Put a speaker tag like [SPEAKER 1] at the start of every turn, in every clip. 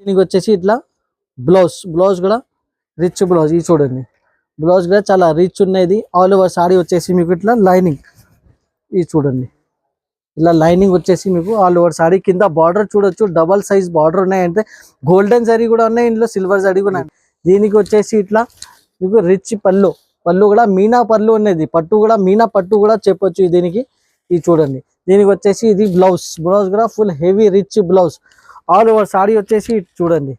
[SPEAKER 1] దీనికి వచ్చేసి ఇట్లా బ్లౌజ్ కూడా రిచ్ బ్లౌజ్. ఇది చూడండి, బ్లౌజ్ కూడా చాలా రిచ్ ఉన్నది. ఆల్ ఓవర్ సారీ వచ్చేసి మీకు ఇట్లా లైనింగ్. ఇది చూడండి, ఇలా లైనింగ్ వచ్చేసి మీకు ఆల్ ఓవర్ సారీ. కింద బార్డర్ చూడొచ్చు, డబల్ సైజ్ బార్డర్ ఉన్నాయంటే గోల్డెన్ జరీ కూడా ఉన్నాయి, ఇందులో సిల్వర్ జరీ కూడా ఉన్నాయి. దీనికి వచ్చేసి ఇట్లా మీకు రిచ్ పళ్ళు కూడా మీనా పళ్ళు ఉన్నది. పట్టు కూడా మీనా పట్టు కూడా చెప్పొచ్చు దీనికి. ఇది చూడండి, దీనికి వచ్చేసి ఇది బ్లౌజ్ కూడా full heavy rich blouse. All over sorry వచ్చేసి చూడండి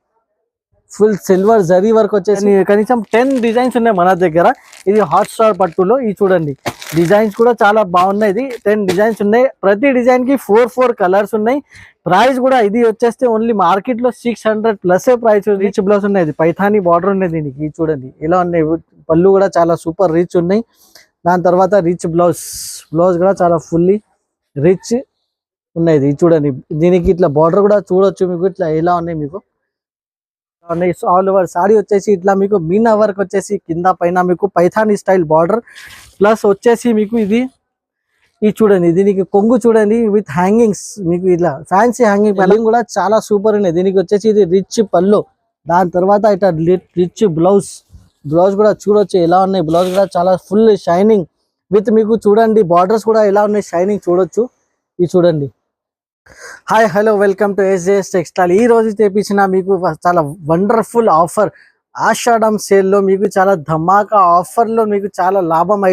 [SPEAKER 1] ఫుల్ సిల్వర్ జరీ వర్క్ వచ్చేసి కనీసం 10 డిజైన్స్ ఉన్నాయి మన దగ్గర. ఇది హాట్ స్టార్ పట్టులో. ఇది చూడండి, డిజైన్స్ కూడా చాలా బాగున్నాయి. ఇది 10 డిజైన్స్ ఉన్నాయి, ప్రతి డిజైన్ కి 4 కలర్స్ ఉన్నాయి. ప్రైస్ కూడా ఇది వచ్చేస్తే ఓన్లీ మార్కెట్ లో 600 ప్లస్ ప్రైస్. రిచ్ బ్లౌజ్ ఉన్నాయి, పైథానీ బార్డర్ ఉన్నాయి దీనికి. ఇది చూడండి ఇలా ఉన్నాయి. పళ్ళు కూడా చాలా సూపర్ రిచ్ ఉన్నాయి. దాని తర్వాత రిచ్ బ్లౌజ్ కూడా చాలా ఫుల్లీ రిచ్ ఉన్నాయి. ఇది చూడండి, దీనికి ఇట్లా బార్డర్ కూడా చూడొచ్చు మీకు. ఇట్లా ఎలా ఉన్నాయి మీకు ఆల్ ఓవర్ సారీ వచ్చేసి ఇట్లా మీకు మీనా వర్క్ వచ్చేసి కింద పైన మీకు పైథానీ స్టైల్ బార్డర్. ప్లస్ వచ్చేసి మీకు ఇది చూడండి, దీనికి కొంగు చూడండి విత్ హ్యాంగింగ్స్. మీకు ఇట్లా ఫ్యాన్సీ హ్యాంగింగ్ పళ్ళు కూడా చాలా సూపర్ ఉన్నాయి. దీనికి వచ్చేసి ఇది రిచ్ పళ్ళు. దాని తర్వాత ఇట్లా రిచ్ బ్లౌజ్ కూడా చూడొచ్చు ఎలా ఉన్నాయి. బ్లౌజ్ కూడా చాలా ఫుల్ షైనింగ్ విత్ మీకు చూడండి బార్డర్స్ కూడా ఎలా ఉన్నాయి, షైనింగ్ చూడొచ్చు. ఇది చూడండి. Hi hello, welcome to SJS textile. ఈ రోజు తెప్పించిన మీకు చాలా వండర్ఫుల్ ఆఫర్. ఆషాఢం సేల్లో మీకు చాలా ధమాకా ఆఫర్లో మీకు చాలా లాభం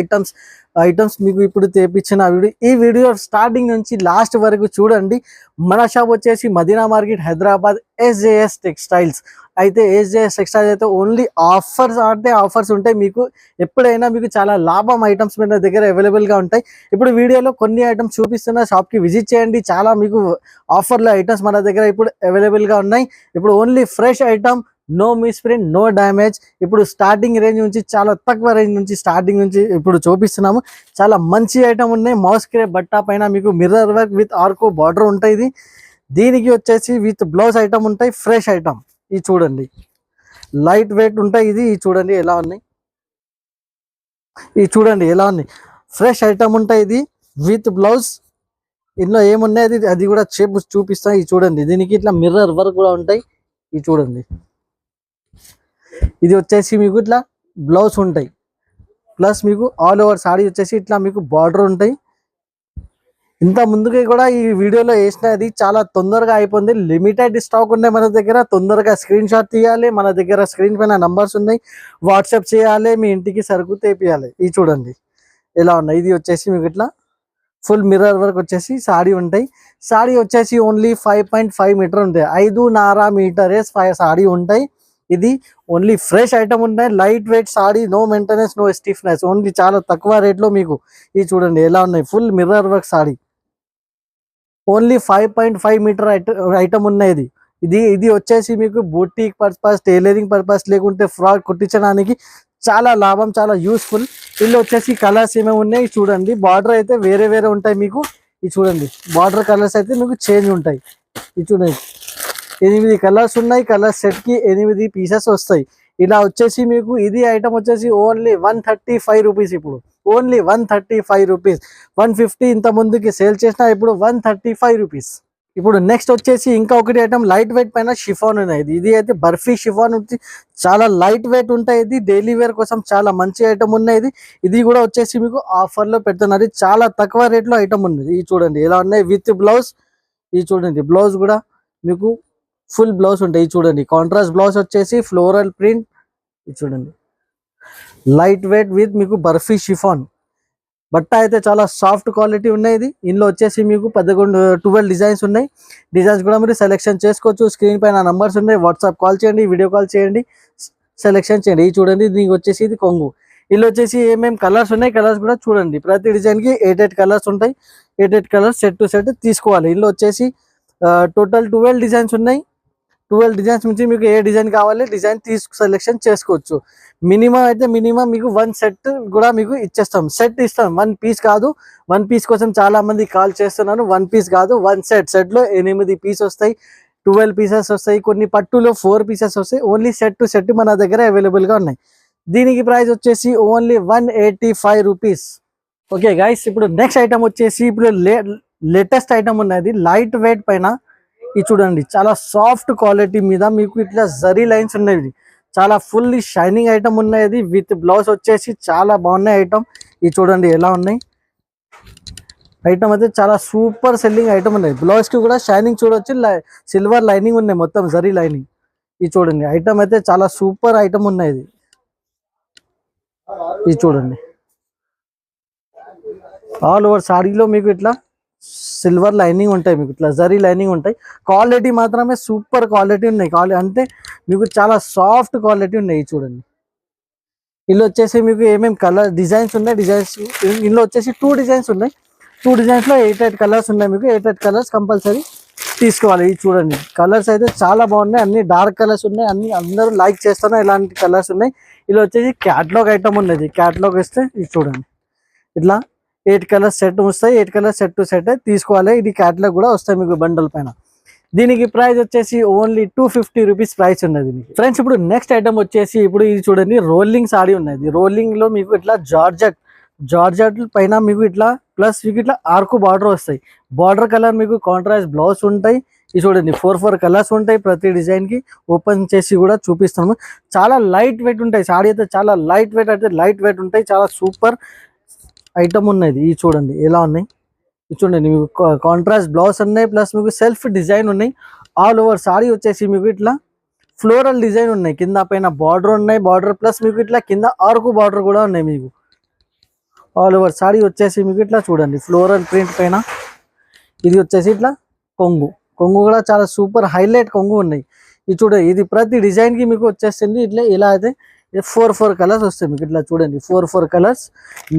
[SPEAKER 1] ఐటమ్స్ మీకు ఇప్పుడు తెప్పించిన ఈ వీడియో స్టార్టింగ్ నుంచి లాస్ట్ వరకు చూడండి. మన షాప్ వచ్చేసి Madina market, Hyderabad, SJS textiles. అయితే ఎస్జేఎస్ టెక్స్టైల్స్ అయితే ఓన్లీ ఆఫర్స్ ఉంటాయి. మీకు ఎప్పుడైనా మీకు చాలా లాభం ఐటమ్స్ మన దగ్గర అవైలబుల్గా ఉంటాయి. ఇప్పుడు వీడియోలో కొన్ని ఐటమ్స్ చూపిస్తున్న, షాప్కి విజిట్ చేయండి. చాలా మీకు ఆఫర్లో ఐటమ్స్ మన దగ్గర ఇప్పుడు అవైలబుల్గా ఉన్నాయి. ఇప్పుడు only fresh item, no misprint, no damage. ఇప్పుడు స్టార్టింగ్ రేంజ్ నుంచి చాలా తక్కువ రేంజ్ నుంచి ఇప్పుడు చూపిస్తున్నాము. చాలా మంచి ఐటమ్ ఉన్నాయి. మౌస్ క్రేప్ బట్టా పైన మీకు mirror work with Arko border ఉంటాయి. దీనికి వచ్చేసి విత్ బ్లౌజ్ ఐటమ్ ఉంటాయి. Fresh item. ఇది చూడండి, లైట్ వెయిట్ ఉంటాయి. ఇది చూడండి ఎలా ఉన్నాయి. ఇది చూడండి ఎలా ఉన్నాయి, ఫ్రెష్ ఐటమ్ ఉంటాయి. ఇది విత్ బ్లౌజ్. ఇందులో ఏమున్నాయి అది కూడా చూపిస్తాను. ఇది చూడండి, దీనికి ఇట్లా మిర్రర్ వర్క్ కూడా ఉంటాయి. ఇది చూడండి, ఇది వచ్చేసి మీకు ఇట్లా బ్లౌజ్ ఉంటాయి. ప్లస్ మీకు ఆల్ ఓవర్ సారీ వచ్చేసి ఇట్లా మీకు బార్డర్ ఉంటాయి. ఇంత ముందుకి కూడా ఈ వీడియోలో వేసినది చాలా తొందరగా అయిపోయింది. లిమిటెడ్ స్టాక్ ఉన్నాయి మన దగ్గర. తొందరగా స్క్రీన్ షాట్ తీయాలి. మన దగ్గర స్క్రీన్ పైన నంబర్స్ ఉన్నాయి, వాట్సాప్ చేయాలి, మీ ఇంటికి సరుకు తెప్పియాలి. ఇది చూడండి ఎలా ఉన్నాయి. ఇది వచ్చేసి మీకు ఇట్లా ఫుల్ మిర్రర్ వర్క్ వచ్చేసి సారీ ఉంటాయి. సారీ వచ్చేసి ఓన్లీ 5.5 మీటర్ ఉంటాయి. 5.5 మీటరే సారీ ఉంటాయి. ఇది ఓన్లీ ఫ్రెష్ ఐటమ్ ఉంటాయి. Light weight sari, no maintenance, no stiffness. Only చాలా తక్కువ రేట్లో మీకు. ఇది చూడండి ఎలా ఉన్నాయి. Full mirror work sari, only 5.5 metre item ఉన్నాయి. ఇది వచ్చేసి మీకు బూటీక్ పర్పస్, టైలరింగ్ పర్పస్, లేకుంటే ఫ్రాక్ కుట్టించడానికి చాలా లాభం, చాలా యూస్ఫుల్. వీళ్ళు వచ్చేసి కలర్స్ ఏమేమి ఉన్నాయి చూడండి. బార్డర్ అయితే వేరే ఉంటాయి మీకు. ఇది చూడండి, బార్డర్ కలర్స్ అయితే మీకు చేంజ్ ఉంటాయి. ఇది చూడండి, 8 కలర్స్ ఉన్నాయి. కలర్ సెట్ కి 8 పీసెస్ వస్తాయి. ఇలా వచ్చేసి మీకు ఇది ఐటమ్ వచ్చేసి ఓన్లీ 135 రూపీస్. ఇప్పుడు ఓన్లీ 135 రూపీస్. 150 ఇంత ముందుకి సేల్ చేసిన, ఇప్పుడు 135 రూపీస్. ఇప్పుడు నెక్స్ట్ వచ్చేసి ఇంకా ఒకటి ఐటమ్ లైట్ వెయిట్ పైన షిఫాన్ ఉన్నాయి. ఇది అయితే బర్ఫీ షిఫాన్ వచ్చి చాలా లైట్ వెయిట్ ఉంటాయి. ఇది డైలీ వేర్ కోసం చాలా మంచి ఐటమ్ ఉన్నాయి. ఇది కూడా వచ్చేసి మీకు ఆఫర్ లో పెడుతున్నారు. చాలా తక్కువ రేట్ లో ఐటమ్ ఉన్నది. ఇది చూడండి ఎలా ఉన్నాయి విత్ బ్లౌజ్. ఇది చూడండి, బ్లౌజ్ కూడా మీకు ఫుల్ బ్లౌజ్ ఉంటాయి. చూడండి, కాంట్రాస్ట్ బ్లౌజ్ వచ్చేసి ఫ్లోరల్ ప్రింట్. ఇది చూడండి, లైట్ వెయిట్ విత్ మీకు బర్ఫీ షిఫాన్. బట్ట అయితే చాలా సాఫ్ట్ క్వాలిటీ ఉన్నాయి. ఇందులో వచ్చేసి మీకు 12 డిజైన్స్ ఉన్నాయి. డిజైన్స్ కూడా మీరు సెలెక్షన్ చేసుకోవచ్చు. స్క్రీన్ పైన నంబర్స్ ఉన్నాయి, వాట్సాప్ కాల్ చేయండి, వీడియో కాల్ చేయండి, సెలెక్షన్ చేయండి. ఇది చూడండి, దీనికి వచ్చేసి ఇది కొంగు. ఇందులో వచ్చేసి ఏమేమి కలర్స్ ఉన్నాయి, కలర్స్ కూడా చూడండి. ప్రతి డిజైన్ కి 8 కలర్స్ ఉంటాయి. 8 కలర్స్ సెట్ టు సెట్ తీసుకోవాలి. ఇందులో వచ్చేసి టోటల్ 12 డిజైన్స్ ఉన్నాయి. 12 డిజైన్స్ నుంచి మీకు ఏ డిజైన్ కావాలి డిజైన్ సెలెక్షన్ చేసుకోవచ్చు. మినిమం మీకు 1 సెట్ కూడా మీకు ఇచ్చేస్తాం. సెట్ ఇస్తాం, 1 పీస్ కాదు. 1 పీస్ కోసం చాలా మంది కాల్ చేస్తున్నాను. 1 పీస్ కాదు, 1 సెట్ లో 8 పీస్ వస్తాయి, 12 పీసెస్ వస్తాయి. కొన్ని పట్టులో 4 పీసెస్ వస్తాయి. ఓన్లీ సెట్ టు సెట్ మన దగ్గర అవైలబుల్ గా ఉన్నాయి. దీనికి ప్రైస్ వచ్చేసి ఓన్లీ 185 రూపీస్. ఓకే గైస్, ఇప్పుడు నెక్స్ట్ ఐటమ్ వచ్చేసి ఇప్పుడు లేటెస్ట్ ఐటమ్ ఉన్నది. లైట్ వెయిట్ పైన ఇది చూడండి చాలా సాఫ్ట్ క్వాలిటీ మీద మీకు ఇట్లా జరీ లైన్స్ ఉన్నాయి, చాలా ఫుల్లీ షైనింగ్ ఐటమ్ ఉన్నాయి విత్ బ్లౌజ్ వచ్చేసి చాలా బాగున్నాయి ఐటమ్. ఇది చూడండి ఎలా ఉన్నాయి ఐటమ్ అయితే చాలా సూపర్ సెల్లింగ్ ఐటమ్ ఉన్నాయి. బ్లౌజ్ కి కూడా షైనింగ్ చూడొచ్చు, సిల్వర్ లైనింగ్ ఉన్నాయి మొత్తం జరీ లైనింగ్. ఇది చూడండి ఐటమ్ అయితే చాలా సూపర్ ఐటమ్ ఉన్నాయి. ఇది చూడండి ఆల్ ఓవర్ సాడీలో మీకు ఇట్లా సిల్వర్ లైనింగ్ ఉంటాయి, మీకు ఇట్లా జరీ లైనింగ్ ఉంటాయి. క్వాలిటీ మాత్రమే సూపర్ క్వాలిటీ ఉన్నాయి, అంటే మీకు చాలా సాఫ్ట్ క్వాలిటీ ఉన్నాయి. చూడండి ఇందులో వచ్చేసి మీకు ఏమేమి కలర్ డిజైన్స్ ఉన్నాయి, ఇందులో వచ్చేసి 2 డిజైన్స్ ఉన్నాయి. 2 డిజైన్స్ లో 8 కలర్స్ ఉన్నాయి, మీకు 8 కలర్స్ కంపల్సరీ తీసుకోవాలి. ఇది చూడండి కలర్స్ అయితే చాలా బాగున్నాయి, అన్ని డార్క్ కలర్స్ ఉన్నాయి, అన్ని అందరూ లైక్ చేస్తున్నారు ఇలాంటి కలర్స్ ఉన్నాయి. ఇలా వచ్చేసి క్యాటలాగ్ ఐటమ్ ఉన్నది, క్యాటలాగ్ ఇస్తే ఇది చూడండి ఇట్లా 8 కలర్స్ సెట్ వస్తాయి, 8 కలర్స్ సెట్ టు సెట్ తీసుకోవాలి. ఇది క్యాటలాగ్ కూడా వస్తాయి మీకు బండల్ పైన. దీనికి ప్రైస్ వచ్చేసి ఓన్లీ 250 రూపీస్ ప్రైస్ ఉన్నది ఫ్రెండ్స్. ఇప్పుడు నెక్స్ట్ ఐటమ్ వచ్చేసి ఇప్పుడు ఇది చూడండి రోలింగ్ సాడీ ఉన్నది. రోలింగ్ లో మీకు ఇట్లా జార్జెట్ పైన మీకు ఇట్లా ప్లస్ మీకు ఇట్లా ఆర్కు బార్డర్ వస్తాయి. బార్డర్ కలర్ మీకు కాంట్రాస్ట్ బ్లౌజ్ ఉంటాయి. ఇది చూడండి 4 కలర్స్ ఉంటాయి ప్రతి డిజైన్ కి. ఓపెన్ చేసి కూడా చూపిస్తాము. చాలా లైట్ వెయిట్ ఉంటాయి, సాడీ అయితే చాలా లైట్ వెయిట్ ఉంటాయి, చాలా సూపర్ ఐటమ్ ఉన్నది. ఇది చూడండి ఎలా ఉన్నాయి, ఇది చూడండి మీకు కాంట్రాస్ట్ బ్లౌజ్ ఉన్నాయి, ప్లస్ మీకు సెల్ఫ్ డిజైన్ ఉన్నాయి. ఆల్ ఓవర్ సాడీ వచ్చేసి మీకు ఇట్లా ఫ్లోరల్ డిజైన్ ఉన్నాయి, కింద పైన బార్డర్ ఉన్నాయి, బార్డర్ ప్లస్ మీకు ఇట్లా కింద ఆర్కు బార్డర్ కూడా ఉన్నాయి. మీకు ఆల్ ఓవర్ సాడీ వచ్చేసి మీకు ఇట్లా చూడండి ఫ్లోరల్ ప్రింట్ పైన. ఇది వచ్చేసి ఇట్లా కొంగు కూడా చాలా సూపర్ హైలైట్ కొంగు ఉన్నాయి. ఇది చూడండి ఇది ప్రతి డిజైన్ కి మీకు వచ్చేస్తుంది ఇట్లా. ఇలా అయితే 4 కలర్స్ వస్తాయి మీకు ఇట్లా చూడండి 4 కలర్స్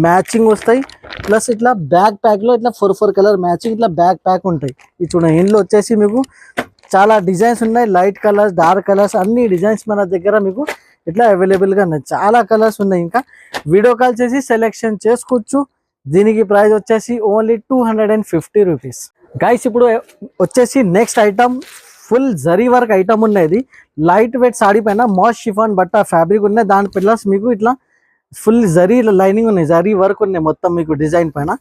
[SPEAKER 1] మ్యాచింగ్ వస్తాయి. ప్లస్ ఇట్లా బ్యాక్ ప్యాక్ లో ఇట్లా 4 కలర్ మ్యాచింగ్ ఇట్లా బ్యాక్ ప్యాక్ ఉంటాయి. ఇది చూడండి ఇందులో వచ్చేసి మీకు చాలా డిజైన్స్ ఉన్నాయి, లైట్ కలర్స్ డార్క్ కలర్స్ అన్ని డిజైన్స్ మన దగ్గర మీకు ఇట్లా అవైలబుల్ గా ఉన్నాయి. చాలా కలర్స్ ఉన్నాయి, ఇంకా వీడియో కాల్ చేసి సెలెక్షన్ చేసుకోవచ్చు. దీనికి ప్రైస్ వచ్చేసి ఓన్లీ 250 రూపీస్ గైస్. ఇప్పుడు వచ్చేసి next item full zari work item ఉన్నది. లైట్ వెయిట్ సాడీ పైన మాస్ షిఫాన్ బట్ట ఫ్యాబ్రిక్ ఉన్నాయి, దాని ప్లస్ మీకు ఇట్లా ఫుల్ జరీ లైనింగ్ ఉన్నాయి, జరీ వర్క్ ఉన్నాయి మొత్తం మీకు డిజైన్ పైన.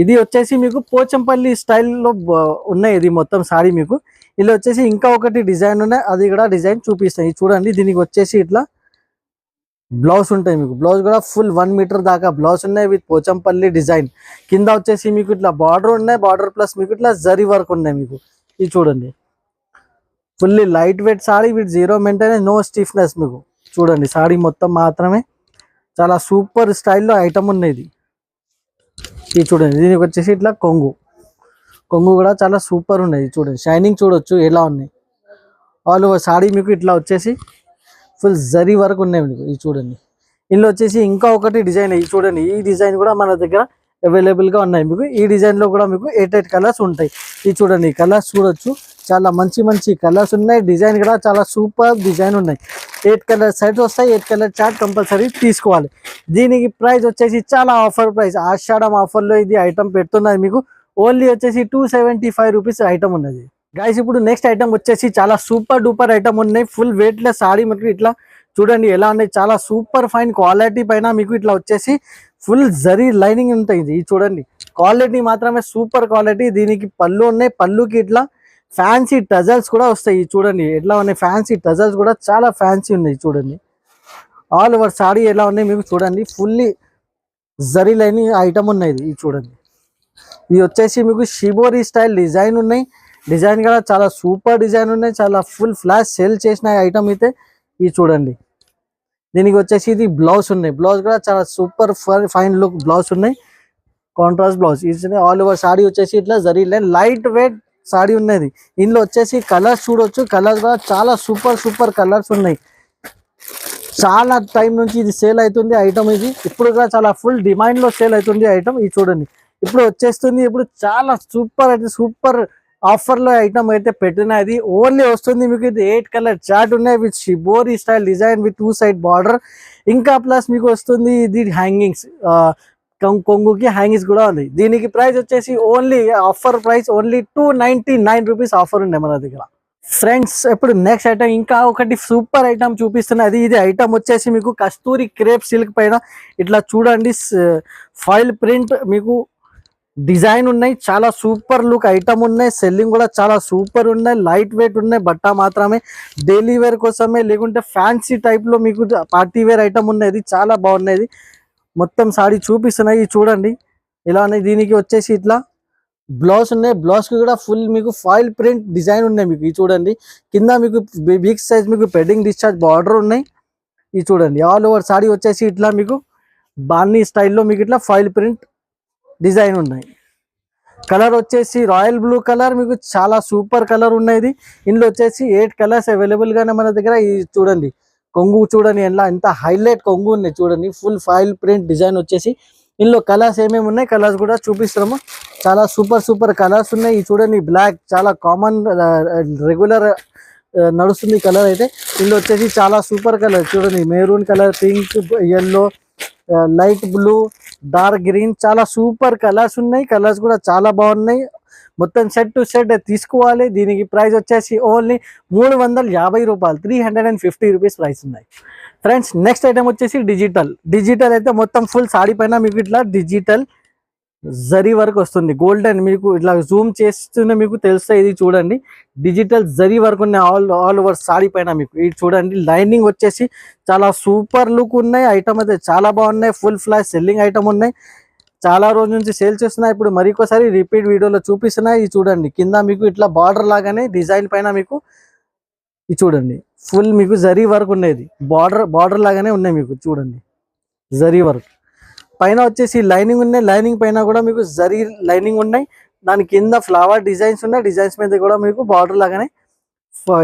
[SPEAKER 1] ఇది వచ్చేసి మీకు పోచంపల్లి స్టైల్లో ఉన్నాయి ఇది మొత్తం సాడీ మీకు. ఇలా వచ్చేసి ఇంకా ఒకటి డిజైన్ ఉన్నాయి, అది కూడా డిజైన్ చూపిస్తాయి. చూడండి దీనికి వచ్చేసి ఇట్లా బ్లౌజ్ ఉంటాయి, మీకు బ్లౌజ్ కూడా ఫుల్ 1 మీటర్ దాకా బ్లౌజ్ ఉన్నాయి విత్ పోచంపల్లి డిజైన్. కింద వచ్చేసి మీకు ఇట్లా బార్డర్ ఉన్నాయి, బార్డర్ ప్లస్ మీకు ఇట్లా జరీ వర్క్ ఉన్నాయి మీకు. ఇది చూడండి fully light weight sari with 0 maintenance, no stiffness. మీకు చూడండి సాడీ మొత్తం మాత్రమే చాలా సూపర్ స్టైల్లో ఐటమ్ ఉన్నది. ఇది చూడండి దీనికి వచ్చేసి ఇట్లా కొంగు కూడా చాలా సూపర్ ఉన్నాయి. చూడండి షైనింగ్ చూడొచ్చు ఎలా ఉన్నాయి. ఆల్ ఓవర్ సాడీ మీకు ఇట్లా వచ్చేసి ఫుల్ జరీ వరకు ఉన్నాయి మీకు. ఇది చూడండి ఇందులో వచ్చేసి ఇంకా ఒకటి డిజైన్. ఇది చూడండి ఈ డిజైన్ కూడా మన దగ్గర అవైలబుల్ గా ఉన్నాయి మీకు. ఈ డిజైన్ లో కూడా మీకు 8 కలర్స్ ఉంటాయి. ఇది చూడండి కలర్స్ చూడొచ్చు, చాలా మంచి కలర్స్ ఉన్నాయి. డిజైన్ కూడా చాలా సూపర్ డిజైన్ ఉన్నాయి. 8 కలర్ సెట్ వస్తాయి, 8 కలర్ చార్ట్ కంపల్సరీ తీసుకోవాలి. దీనికి ప్రైస్ వచ్చేసి చాలా ఆఫర్ ప్రైస్, ఆషాఢం ఆఫర్ లో ఇది ఐటమ్ పెడుతున్నది మీకు. ఓన్లీ వచ్చేసి 275 రూపీస్ ఐటమ్ ఉన్నది గైస్. ఇప్పుడు నెక్స్ట్ ఐటమ్ వచ్చేసి చాలా సూపర్ డూపర్ ఐటమ్ ఉన్నాయి. ఫుల్ వెయిట్ లెస్ సాడీ మీకు ఇట్లా చూడండి ఎలా ఉన్నాయి, చాలా సూపర్ ఫైన్ క్వాలిటీ పైన మీకు ఇట్లా వచ్చేసి ఫుల్ జరీ లైనింగ్ ఉంటాయి. ఇది చూడండి క్వాలిటీ మాత్రమే సూపర్ క్వాలిటీ. దీనికి పళ్ళు ఉన్నాయి, పళ్ళుకి ఇట్లా ఫ్యాన్సీ టజల్స్ కూడా వస్తాయి. చూడండి ఎట్లా ఉన్నాయి, ఫ్యాన్సీ టజల్స్ కూడా చాలా ఫ్యాన్సీ ఉన్నాయి. చూడండి ఆల్ ఓవర్ సాడీ ఎలా ఉన్నాయి మీకు. చూడండి ఫుల్లీ జరీ లైనింగ్ ఐటమ్ ఉన్నాయి. ఇది చూడండి ఇది వచ్చేసి మీకు షిబోరి స్టైల్ డిజైన్ ఉన్నాయి. డిజైన్ కూడా చాలా సూపర్ డిజైన్ ఉన్నాయి, చాలా ఫుల్ ఫ్లాష్ సేల్ చేసిన ఐటమ్ అయితే. ఇది చూడండి దీనికి వచ్చేసి ఇది బ్లౌజ్ ఉన్నాయి, బ్లౌజ్ కూడా చాలా సూపర్ ఫైన్ లుక్ బ్లౌజ్ ఉన్నాయి, కాంట్రాస్ట్ బ్లౌజ్. ఇది ఆల్ ఓవర్ సాడీ వచ్చేసి ఇట్లా zari line light weight saree ఉన్నది. ఇందులో వచ్చేసి కలర్స్ చూడొచ్చు, కలర్స్ కూడా చాలా సూపర్ కలర్స్ ఉన్నాయి. చాలా టైం నుంచి ఇది సేల్ అవుతుంది ఐటమ్. ఇది ఇప్పుడు కూడా చాలా ఫుల్ డిమాండ్ లో సేల్ అవుతుంది ఐటమ్. ఇది చూడండి ఇప్పుడు వచ్చేస్తుంది, ఇప్పుడు చాలా సూపర్ అయితే సూపర్ ఆఫర్ లో ఐటమ్ అయితే పెట్టినది. ఓన్లీ వస్తుంది మీకు ఇది 8 కలర్ చార్ట్ ఉన్నాయి with shibori style design with 2 side border. ఇంకా ప్లస్ మీకు వస్తుంది ఇది హ్యాంగింగ్స్, కొంగుకి హ్యాంగింగ్స్ కూడా ఉంది. దీనికి ప్రైస్ వచ్చేసి only offer price only 299 rupees offer ఉన్నాయి మన దగ్గర ఫ్రెండ్స్. ఇప్పుడు నెక్స్ట్ ఐటమ్ ఇంకా ఒకటి సూపర్ ఐటమ్ చూపిస్తున్నది. ఇది ఐటమ్ వచ్చేసి మీకు కస్తూరి క్రేప్ సిల్క్ పైన ఇట్లా చూడండి ఫాయిల్ ప్రింట్ మీకు డిజైన్ ఉన్నాయి, చాలా సూపర్ లుక్ ఐటమ్ ఉన్నాయి, సెల్లింగ్ కూడా చాలా సూపర్ ఉన్నాయి, లైట్ వెయిట్ ఉన్నాయి. బట్ట మాత్రమే డైలీ వేర్ కోసమే, లేకుంటే ఫ్యాన్సీ టైప్ లో మీకు పార్టీ వేర్ ఐటమ్ ఉన్నది, చాలా బాగున్నది. మొత్తం సారీ చూపిస్తున్నాయి చూడండి ఇలా ఉన్నాయి. దీనికి వచ్చేసి ఇట్లా బ్లౌజ్ ఉన్నాయి, బ్లౌజ్ కి కూడా ఫుల్ మీకు ఫాయిల్ ప్రింట్ డిజైన్ ఉన్నాయి. మీకు ఇది చూడండి, కింద మీకు బిగ్ సైజ్ మీకు పెడ్డింగ్ డిశ్చార్జ్ బార్డర్ ఉన్నాయి. ఇది చూడండి, ఆల్ ఓవర్ సారీ వచ్చేసి ఇట్లా మీకు బాన్నీ స్టైల్లో మీకు ఇట్లా ఫాయిల్ ప్రింట్ డిజైన్ ఉన్నాయి. కలర్ వచ్చేసి రాయల్ బ్లూ కలర్, మీకు చాలా సూపర్ కలర్ ఉన్నది. ఇందులో వచ్చేసి 8 కలర్స్ అవైలబుల్ గానే మన దగ్గర. ఇది చూడండి కొంగు చూడండి ఎలా ఎంత హైలైట్ కొంగు ఉన్నాయి చూడండి, ఫుల్ ఫాయిల్ ప్రింట్ డిజైన్ వచ్చేసి. ఇందులో కలర్స్ ఏమేమి ఉన్నాయి కలర్స్ కూడా చూపిస్తున్నాము. చాలా సూపర్ సూపర్ కలర్స్ ఉన్నాయి. ఇది చూడండి బ్లాక్ చాలా కామన్ రెగ్యులర్ నడుస్తుంది కలర్ అయితే. ఇందులో వచ్చేసి చాలా సూపర్ కలర్ చూడండి, maroon colour, pink, yellow, light blue, dark green, చాలా సూపర్ కలర్స్ ఉన్నాయి. కలర్స్ కూడా చాలా బాగున్నాయి. మొత్తం సెట్ టు సెట్ తీసుకోవాలి. దీనికి ప్రైస్ వచ్చేసి ఓన్లీ 350 రూపాయలు, 350 రూపీస్ ప్రైస్ ఉన్నాయి ఫ్రెండ్స్. నెక్స్ట్ ఐటమ్ వచ్చేసి డిజిటల్ అయితే మొత్తం ఫుల్ సాడీ పైన మీకు ఇట్లా డిజిటల్ జరీ వర్క్ వస్తుంది. గోల్డెన్ మీకు ఇట్లా జూమ్ చేస్తూనే మీకు తెలుస్తాయి. ఇది చూడండి డిజిటల్ జరీ వర్క్ ఉన్నాయి ఆల్ ఓవర్ సాడీ పైన మీకు. ఇది చూడండి లైనింగ్ వచ్చేసి చాలా సూపర్ లుక్ ఉన్నాయి. ఐటమ్ అయితే చాలా బాగున్నాయి, ఫుల్ ఫ్లాష్ సెల్లింగ్ ఐటమ్ ఉన్నాయి. చాలా రోజుల నుంచి సేల్ చేస్తున్నాయి. ఇప్పుడు మరొకసారి రిపీట్ వీడియోలో చూపిస్తున్నాయి. ఇది చూడండి కింద మీకు ఇట్లా బార్డర్ లాగానే డిజైన్ పైన మీకు ఇది చూడండి ఫుల్ మీకు జరీ వర్క్ ఉన్నది. బార్డర్ లాగానే ఉన్నాయి మీకు చూడండి జరీ వర్క్. పైన వచ్చేసి లైనింగ్ ఉన్నాయి, లైనింగ్ పైన కూడా మీకు జరీ లైనింగ్ ఉన్నాయి. దాని కింద ఫ్లవర్ డిజైన్స్ ఉన్నాయి, డిజైన్స్ మీద కూడా మీకు బార్డర్ లాగానే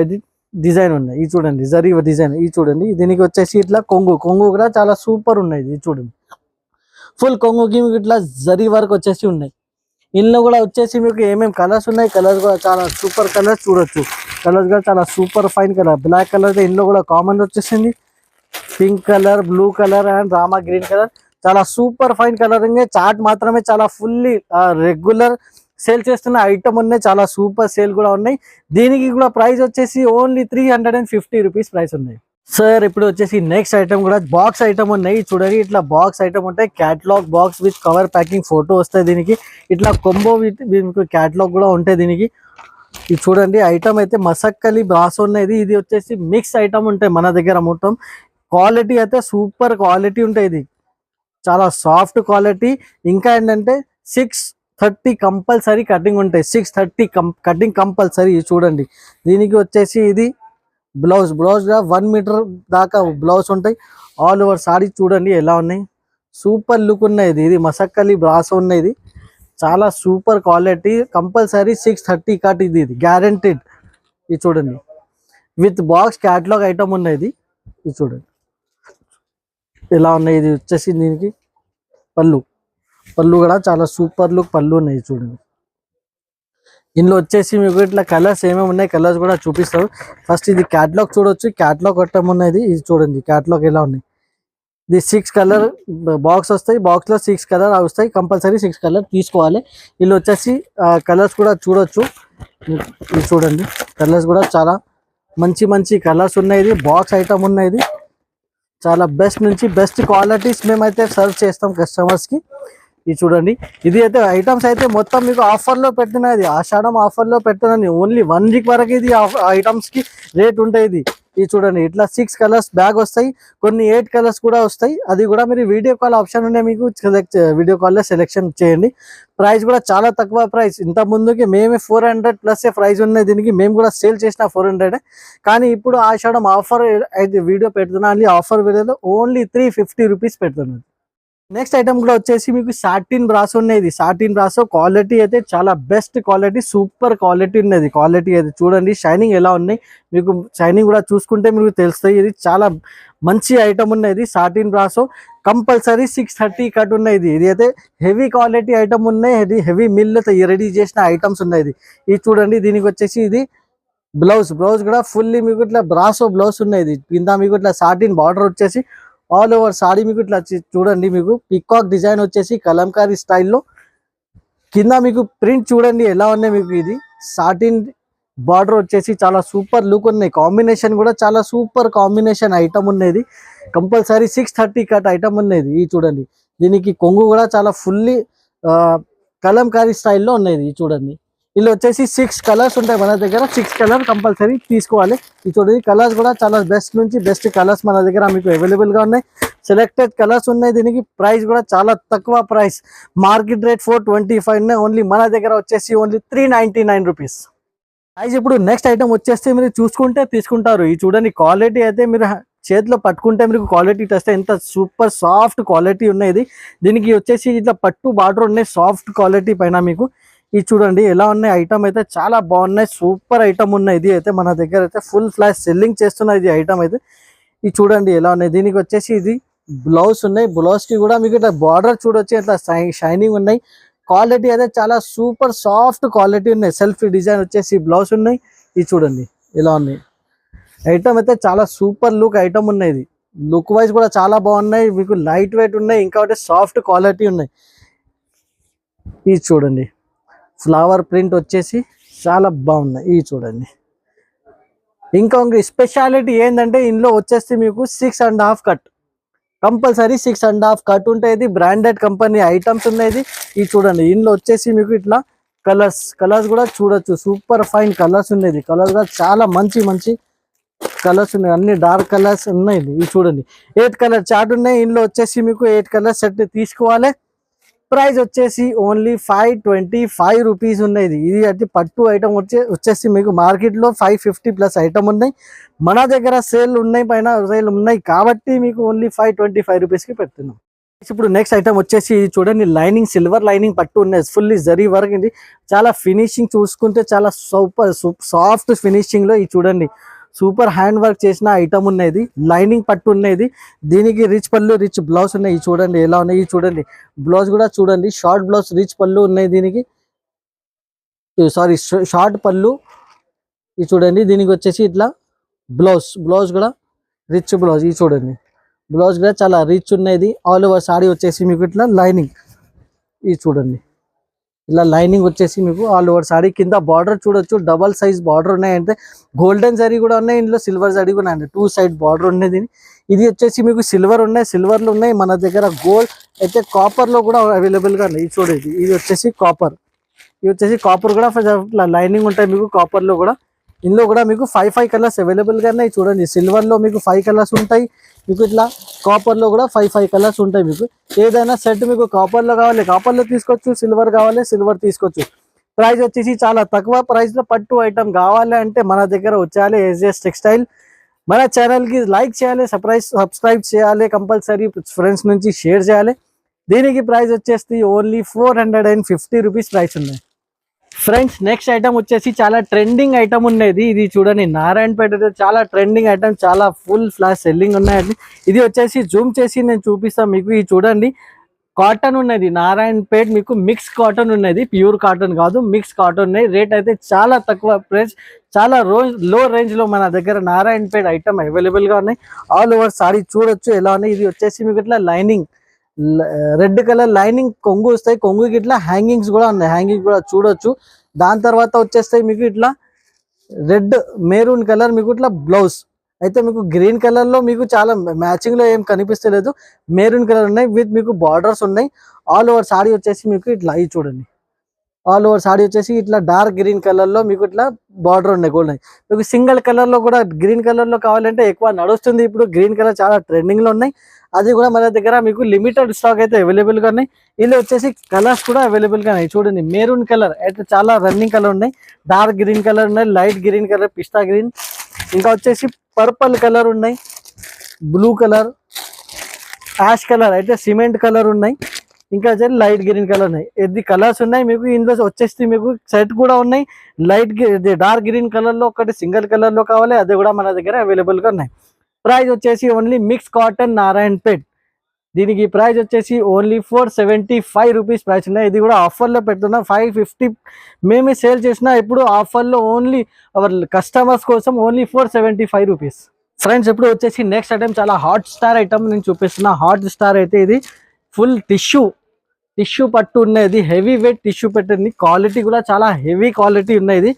[SPEAKER 1] ఇది డిజైన్ ఉన్నాయి. ఇది చూడండి జరీ డిజైన్. ఇది చూడండి దీనికి వచ్చేసి ఇట్లా కొంగు కూడా చాలా సూపర్ ఉన్నాయి. ఇది చూడండి ఫుల్ కొంగుకి మీకు ఇట్లా జరీ వర్క్ వచ్చేసి ఉన్నాయి. ఇందులో కూడా వచ్చేసి మీకు ఏమేమి కలర్స్ ఉన్నాయి, కలర్స్ కూడా చాలా సూపర్ కలర్స్ చూడొచ్చు. కలర్స్ కూడా చాలా super fine colour. Black colour ఇందులో కూడా కామన్ వచ్చేసింది, pink colour, blue colour and Rama green colour, చాలా సూపర్ ఫైన్ కలరింగ్. చార్ట్ మాత్రమే చాలా ఫుల్లీ రెగ్యులర్ సేల్ చేస్తున్న ఐటమ్ ఉన్నాయి, చాలా సూపర్ సేల్ కూడా ఉన్నాయి. దీనికి కూడా ప్రైస్ వచ్చేసి ఓన్లీ 350 రూపీస్ ప్రైస్ ఉన్నాయి సార్. ఇప్పుడు వచ్చేసి నెక్స్ట్ ఐటమ్ కూడా బాక్స్ ఐటమ్ ఉన్నాయి చూడండి. ఇట్లా బాక్స్ ఐటమ్ ఉంటాయి, catalogue box with cover packing photo వస్తాయి దీనికి. ఇట్లా కొంబో విత్ మీకు క్యాటలాగ్ కూడా ఉంటాయి దీనికి. ఇది చూడండి ఐటమ్ అయితే మసక్కలి బ్రాస్ ఉన్నది. ఇది వచ్చేసి మిక్స్ ఐటమ్ ఉంటాయి మన దగ్గర. మొత్తం క్వాలిటీ అయితే సూపర్ క్వాలిటీ ఉంటాయి. ఇది చాలా సాఫ్ట్ క్వాలిటీ. ఇంకా ఏంటంటే 630 కంపల్సరీ కటింగ్ ఉంటాయి, 630 కటింగ్ కంపల్సరీ. చూడండి దీనికి వచ్చేసి ఇది బ్లౌజ్ 1 మీటర్ దాకా బ్లౌజ్ ఉంటాయి. ఆల్ ఓవర్ సారీ చూడండి ఎలా ఉన్నాయి, సూపర్ లుక్ ఉన్నాయి. ఇది మసక్కలి బ్రాస్ ఉన్నది, చాలా సూపర్ క్వాలిటీ. కంపల్సరీ 630 కట్ ఇది గ్యారంటీడ్. ఇది చూడండి విత్ బాక్స్ క్యాటలాగ్ ఐటమ్ ఉన్నది. ఇది చూడండి ఎలా ఉన్నాయి. ఇది వచ్చేసి దీనికి పళ్ళు కూడా చాలా సూపర్ లుక్ పళ్ళు ఉన్నాయి చూడండి. ఇందులో వచ్చేసి మీకు ఇట్లా కలర్స్ ఏమేమి ఉన్నాయి కలర్స్ కూడా చూపిస్తారు. ఫస్ట్ ఇది క్యాటలాగ్ చూడొచ్చు, క్యాటలాగ్ ఐటమ్ ఉన్నది. ఇది చూడండి క్యాటలాగ్ ఎలా ఉన్నాయి. ఇది 6 కలర్ బాక్స్ వస్తాయి, బాక్స్ లో 6 కలర్ వస్తాయి, కంపల్సరీ 6 కలర్ తీసుకోవాలి. ఇందులో వచ్చేసి కలర్స్ కూడా చూడొచ్చు. ఇది చూడండి కలర్స్ కూడా చాలా మంచి కలర్స్ ఉన్నాయి. ఇది బాక్స్ ఐటమ్ ఉన్నది, చాలా బెస్ట్ నుంచి బెస్ట్ క్వాలిటీస్ మేమైతే సర్వ్ చేస్తాం కస్టమర్స్ కి. ఇది చూడండి ఇది అయితే ఐటమ్స్ అయితే మొత్తం మీకు ఆఫర్ లో పెట్టినది, ఆషాఢం ఆఫర్ లో పెట్టినది. ఓన్లీ 1 వీక్ వరకు ఇది ఐటమ్స్ కి రేట్ ఉంటాయి. ఇది చూడండి ఇట్లా 6 కలర్స్ బ్యాగ్ వస్తాయి, కొన్ని 8 కలర్స్ కూడా వస్తాయి. అది కూడా మీరు వీడియో కాల్ ఆప్షన్ ఉండే మీకు వీడియో కాల్ లో సెలెక్షన్ చేయండి. ప్రైస్ కూడా చాలా తక్కువ ప్రైస్. ఇంత ముందుకి మేమే 400 ప్లస్ ప్రైస్ ఉన్నాయి దీనికి, మేము కూడా సేల్ చేసిన 400. కానీ ఇప్పుడు ఆషాఢం ఆఫర్ అయితే వీడియో పెడుతున్నాను, ఆఫర్ వీడియోలో ఓన్లీ 350 రూపీస్ పెడుతున్నాను. నెక్స్ట్ ఐటమ్ కూడా వచ్చేసి మీకు సాటిన్ బ్రాస్ ఉన్నది. సాటిన్ బ్రాస్ క్వాలిటీ అయితే చాలా బెస్ట్ క్వాలిటీ, సూపర్ క్వాలిటీ ఉన్నది. క్వాలిటీ అయితే చూడండి షైనింగ్ ఎలా ఉన్నాయి, మీకు షైనింగ్ కూడా చూసుకుంటే మీకు తెలుస్తాయి. ఇది చాలా మంచి ఐటమ్ ఉన్నది సాటిన్ బ్రాస్. కంపల్సరీ 630 కట్ ఉన్నది. ఇది అయితే హెవీ క్వాలిటీ ఐటమ్ ఉన్నాయి, హెవీ మిల్ రెడీ చేసిన ఐటమ్స్ ఉన్నాయి. ఇది చూడండి దీనికి వచ్చేసి ఇది బ్లౌజ్ కూడా ఫుల్లీ మీకు ఇట్లా బ్రాసో బ్లౌజ్ ఉన్నది. కింద మీకు ఇట్లా సాటిన్ బార్డర్ వచ్చేసి ఆల్ ఓవర్ సారీ మీకు ఇట్లా చూడండి, మీకు పికాక్ డిజైన్ వచ్చేసి కలంకారీ స్టైల్లో. కింద మీకు ప్రింట్ చూడండి ఎలా ఉన్నాయి. మీకు ఇది సాటిన్ బార్డర్ వచ్చేసి చాలా సూపర్ లుక్ ఉన్నాయి. కాంబినేషన్ కూడా చాలా సూపర్ కాంబినేషన్ ఐటమ్ ఉన్నది. కంపల్సరీ 630 కట్ ఐటమ్ ఉన్నది. ఇది చూడండి దీనికి కొంగు కూడా చాలా ఫుల్లీ కలంకారీ స్టైల్లో ఉన్నాయి. ఇది చూడండి, ఇలా వచ్చేసి 6 కలర్స్ ఉంటాయి మన దగ్గర. 6 కలర్ కంపల్సరీ తీసుకోవాలి. ఇది చూడండి, కలర్స్ కూడా చాలా బెస్ట్ నుంచి బెస్ట్ కలర్స్ మన దగ్గర మీకు అవైలబుల్ గా ఉన్నాయి. సెలెక్టెడ్ కలర్స్ ఉన్నాయి. దీనికి ప్రైస్ కూడా చాలా తక్కువ ప్రైస్, మార్కెట్ రేట్ 425 ఉన్నాయి. ఓన్లీ మన దగ్గర వచ్చేసి ఓన్లీ 399 రూపీస్. ప్రైస్ ఇప్పుడు నెక్స్ట్ ఐటమ్ వచ్చేస్తే మీరు చూసుకుంటే తీసుకుంటారు. ఇది చూడండి, క్వాలిటీ అయితే మీరు చేతిలో పట్టుకుంటే మీకు క్వాలిటీ టెస్ట్ ఎంత సూపర్ సాఫ్ట్ క్వాలిటీ ఉన్నాయి. దీనికి వచ్చేసి ఇట్లా పట్టు బార్డర్ ఉన్నాయి, సాఫ్ట్ క్వాలిటీ పైన మీకు. ఇది చూడండి ఎలా ఉన్నాయి, ఐటమ్ అయితే చాలా బాగున్నాయి, సూపర్ ఐటమ్ ఉన్నాయి. ఇది అయితే మన దగ్గర అయితే ఫుల్ ఫ్లాష్ సెల్లింగ్ చేస్తున్నది ఇది ఐటమ్ అయితే. ఇది చూడండి ఎలా ఉన్నాయి. దీనికి వచ్చేసి ఇది బ్లౌజ్ ఉన్నాయి. బ్లౌజ్ కి కూడా మీకు ఇట్లా బార్డర్ చూడొచ్చు, ఇట్లా షైనింగ్ ఉన్నాయి. క్వాలిటీ అయితే చాలా సూపర్ సాఫ్ట్ క్వాలిటీ ఉన్నాయి. సెల్ఫ్ డిజైన్ వచ్చేసి బ్లౌజ్ ఉన్నాయి. ఇది చూడండి ఎలా ఉన్నాయి. ఐటమ్ అయితే చాలా సూపర్ లుక్ ఐటమ్ ఉన్నాయి. ఇది లుక్ వైజ్ కూడా చాలా బాగున్నాయి. మీకు లైట్ వెయిట్ ఉన్నాయి, ఇంకా సాఫ్ట్ క్వాలిటీ ఉన్నాయి. ఇది చూడండి, ఫ్లవర్ ప్రింట్ వచ్చేసి చాలా బాగున్నాయి. ఇది చూడండి, ఇంకా స్పెషాలిటీ ఏంటంటే ఇందులో వచ్చేసి మీకు 6.5 కట్ కంపల్సరీ 6.5 కట్ ఉంటాయి. బ్రాండెడ్ కంపెనీ ఐటమ్స్ ఉన్నాయి. ఇది చూడండి, ఇందులో వచ్చేసి మీకు ఇట్లా కలర్స్ కూడా చూడొచ్చు, సూపర్ ఫైన్ కలర్స్ ఉన్నాయి. కలర్స్ కూడా చాలా మంచి మంచి కలర్స్ ఉన్నాయి, అన్ని డార్క్ కలర్స్ ఉన్నాయి. ఇది చూడండి 8 కలర్ చార్ట్ ఉన్నాయి. ఇందులో వచ్చేసి మీకు 8 కలర్ సెట్ తీసుకోవాలి. ప్రైస్ వచ్చేసి ఓన్లీ 525 రూపీస్ ఉన్నాయి. ఇది అయితే పట్టు ఐటమ్ వచ్చేసి మీకు మార్కెట్ లో 550 ప్లస్ ఐటమ్ ఉన్నాయి. మన దగ్గర సేల్ ఉన్నాయి, పైన సేల్ ఉన్నాయి కాబట్టి మీకు ఓన్లీ 525 రూపీస్ కి పెడుతున్నాం. ఇప్పుడు నెక్స్ట్ ఐటమ్ వచ్చేసి ఇది చూడండి, లైనింగ్ సిల్వర్ లైనింగ్ పట్టు ఉన్నాయి, ఫుల్లీ జరీ వర్క్. ఇది చాలా ఫినిషింగ్ చూసుకుంటే చాలా సూపర్ సాఫ్ట్ ఫినిషింగ్ లో. ఇది చూడండి, సూపర్ హ్యాండ్ వర్క్ చేసిన ఐటమ్ ఉన్నది, లైనింగ్ పట్టు ఉన్నది. దీనికి రిచ్ పళ్ళు రిచ్ బ్లౌజ్ ఉన్నాయి. చూడండి ఎలా ఉన్నాయి. చూడండి బ్లౌజ్ కూడా చూడండి, షార్ట్ బ్లౌజ్ రిచ్ పళ్ళు ఉన్నాయి. దీనికి సారీ షార్ట్ పళ్ళు. ఇది చూడండి, దీనికి వచ్చేసి ఇట్లా బ్లౌజ్ కూడా రిచ్ బ్లౌజ్. ఇది చూడండి, బ్లౌజ్ కూడా చాలా రిచ్ ఉన్నది. ఆల్ ఓవర్ సారీ వచ్చేసి మీకు ఇట్లా లైనింగ్. ఇది చూడండి, ఇలా లైనింగ్ వచ్చేసి మీకు ఆల్ ఓవర్ సారీ. కింద బార్డర్ చూడొచ్చు, డబల్ సైజ్ బార్డర్ ఉన్నాయంటే గోల్డెన్ జరీ కూడా ఉన్నాయి, ఇందులో సిల్వర్ జరీ కూడా ఉన్నాయి. 2 సైడ్ బార్డర్ ఉన్నది. ఇది వచ్చేసి మీకు సిల్వర్ ఉన్నాయి, సిల్వర్లు ఉన్నాయి మన దగ్గర. గోల్డ్ అయితే కాపర్ లో కూడా అవైలబుల్ గా ఉన్నాయి. చూడండి, ఇది వచ్చేసి కాపర్. ఇది వచ్చేసి కాపర్ కూడా లైనింగ్ ఉంటాయి మీకు కాపర్ లో కూడా. ఇందులో కూడా మీకు 5 కలర్స్ అవైలబుల్ గా ఉన్నాయి. చూడండి, సిల్వర్ లో మీకు 5 కలర్స్ ఉంటాయి. మీకు ఇట్లా కాపర్ లో కూడా 5 కలర్స్ ఉంటాయి. మీకు ఏదైనా సెట్ మీకు కాపర్ లో కావాలి కాపర్ లో తీసుకోవచ్చు, సిల్వర్ కావాలి సిల్వర్ తీసుకోవచ్చు. ప్రైస్ వచ్చేసి చాలా తక్కువ ప్రైస్ లో పట్టు ఐటమ్ కావాలి అంటే మన దగ్గర వచ్చేయాలి AJS టెక్స్టైల్. మన ఛానల్ కి లైక్ చేయాలి, సబ్స్క్రైబ్ చేయాలి, కంపల్సరీ ఫ్రెండ్స్ నుంచి షేర్ చేయాలి. దీనికి ప్రైస్ వచ్చేసి ఓన్లీ 450 రూపీస్ ప్రైస్ ఉన్నాయి. ఫ్రెండ్స్ నెక్స్ట్ ఐటమ్ వచ్చేసి చాలా ట్రెండింగ్ ఐటమ్ ఉన్నది. ఇది చూడండి, నారాయణపేట చాలా ట్రెండింగ్ ఐటమ్, చాలా ఫుల్ ఫ్లాష్ సెల్లింగ్ ఉన్నాయండి. ఇది వచ్చేసి జూమ్ చేసి నేను చూపిస్తాను మీకు. ఇది చూడండి, కాటన్ ఉన్నది నారాయణపేట, మీకు మిక్స్ కాటన్ ఉన్నది, ప్యూర్ కాటన్ కాదు, మిక్స్ కాటన్ ఉన్నాయి. రేట్ అయితే చాలా తక్కువ ప్రైస్, చాలా లో రేంజ్ లో మన దగ్గర నారాయణపేట ఐటమ్ అవైలబుల్ గా ఉన్నాయి. ఆల్ ఓవర్ సారీ చూడొచ్చు ఎలా ఉన్నాయి. ఇది వచ్చేసి మీకు ఇట్లా లైనింగ్ రెడ్ కలర్ లైనింగ్ కొంగు వస్తాయి. కొంగుకి ఇట్లా హ్యాంగింగ్స్ కూడా ఉన్నాయి, హ్యాంగింగ్ కూడా చూడొచ్చు. దాని తర్వాత వచ్చేస్తాయి మీకు ఇట్లా రెడ్ మెరూన్ కలర్, మీకు ఇట్లా బ్లౌజ్ అయితే మీకు గ్రీన్ కలర్ లో మీకు చాలా మ్యాచింగ్ లో ఏం కనిపిస్తలేదు, మెరూన్ కలర్ ఉన్నాయి విత్ మీకు బార్డర్స్ ఉన్నాయి. ఆల్ ఓవర్ సారీ వచ్చేసి మీకు ఇట్లా ఇది చూడండి, ఆల్ ఓవర్ సారీ వచ్చేసి ఇట్లా డార్క్ గ్రీన్ కలర్ లో మీకు ఇట్లా బార్డర్ ఉన్నాయి గోల్డ్. మీకు సింగిల్ కలర్ లో కూడా గ్రీన్ కలర్ లో కావాలంటే ఎక్కువ నడుస్తుంది. ఇప్పుడు గ్రీన్ కలర్ చాలా ట్రెండింగ్ లో ఉన్నాయి, అది కూడా మన దగ్గర మీకు లిమిటెడ్ స్టాక్ అయితే అవైలబుల్ గా ఉన్నాయి. ఇలా వచ్చేసి కలర్స్ కూడా అవైలబుల్ గా ఉన్నాయి. చూడండి, మెరూన్ కలర్ అయితే చాలా రన్నింగ్ కలర్ ఉన్నాయి, డార్క్ గ్రీన్ కలర్ ఉన్నాయి, లైట్ గ్రీన్ కలర్, పిస్తా గ్రీన్, ఇంకా వచ్చేసి పర్పుల్ కలర్ ఉన్నాయి, బ్లూ కలర్, యాష్ కలర్ అయితే సిమెంట్ కలర్ ఉన్నాయి, ఇంకా వచ్చేసి లైట్ గ్రీన్ కలర్ ఉన్నాయి. ఇది కలర్స్ ఉన్నాయి మీకు. ఇందులో వచ్చేసి మీకు సెట్ కూడా ఉన్నాయి. లైట్ డార్క్ గ్రీన్ కలర్ లో ఒకటి సింగిల్ కలర్ లో కావాలి, అది కూడా మన దగ్గర అవైలబుల్ గా ఉన్నాయి. ప్రైస్ వచ్చేసి ఓన్లీ మిక్స్ కాటన్ నారాయణపేట్. దీనికి ప్రైస్ వచ్చేసి ఓన్లీ 475 రూపీస్ ప్రైస్ ఉన్నాయి. ఇది కూడా ఆఫర్లో పెడుతున్నా 550 మేమే సేల్ చేసిన ఇప్పుడు ఆఫర్లో ఓన్లీ అవర్ కస్టమర్స్ కోసం ఓన్లీ 475 రూపీస్. ఫ్రెండ్స్ ఇప్పుడు వచ్చేసి నెక్స్ట్ ఐటమ్ చాలా హాట్ స్టార్ ఐటమ్ నేను చూపిస్తున్నా. హాట్ స్టార్ అయితే ఇది ఫుల్ టిష్యూ పట్టు ఉన్నది, హెవీ వెయిట్ టిష్యూ పెట్టింది, క్వాలిటీ కూడా చాలా హెవీ క్వాలిటీ ఉన్నది.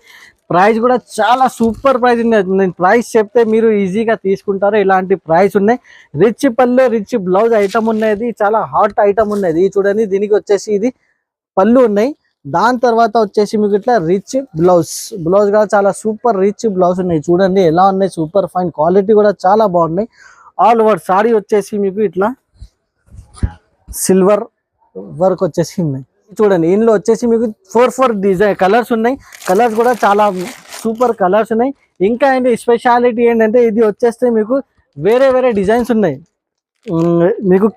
[SPEAKER 1] ప్రైస్ కూడా చాలా సూపర్ ప్రైస్ ఉన్నది. నేను ప్రైస్ చెప్తే మీరు ఈజీగా తీసుకుంటారు, ఇలాంటి ప్రైస్ ఉన్నాయి. రిచ్ పళ్ళు రిచ్ బ్లౌజ్ ఐటమ్ ఉన్నది, చాలా హాట్ ఐటమ్ ఉన్నది. చూడండి, దీనికి వచ్చేసి ఇది పళ్ళు ఉన్నాయి. దాని తర్వాత వచ్చేసి మీకు ఇట్లా రిచ్ బ్లౌజ్ కూడా చాలా సూపర్ రిచ్ బ్లౌజ్ ఉన్నాయి. చూడండి ఎలా ఉన్నాయి, సూపర్ ఫైన్ క్వాలిటీ కూడా చాలా బాగున్నాయి. ఆల్ ఓవర్ సారీ వచ్చేసి మీకు ఇట్లా సిల్వర్ వర్క్ వచ్చేసి ఉన్నాయి. చూడండి ఇందులో వచ్చేసి మీకు 4 డిజైన్ కలర్స్ ఉన్నాయి. కలర్స్ కూడా చాలా సూపర్ కలర్స్ ఉన్నాయి. ఇంకా ఏంటి స్పెషాలిటీ ఏంటంటే ఇది వచ్చేస్తే మీకు వేరే వేరే డిజైన్స్ ఉన్నాయి. మీకు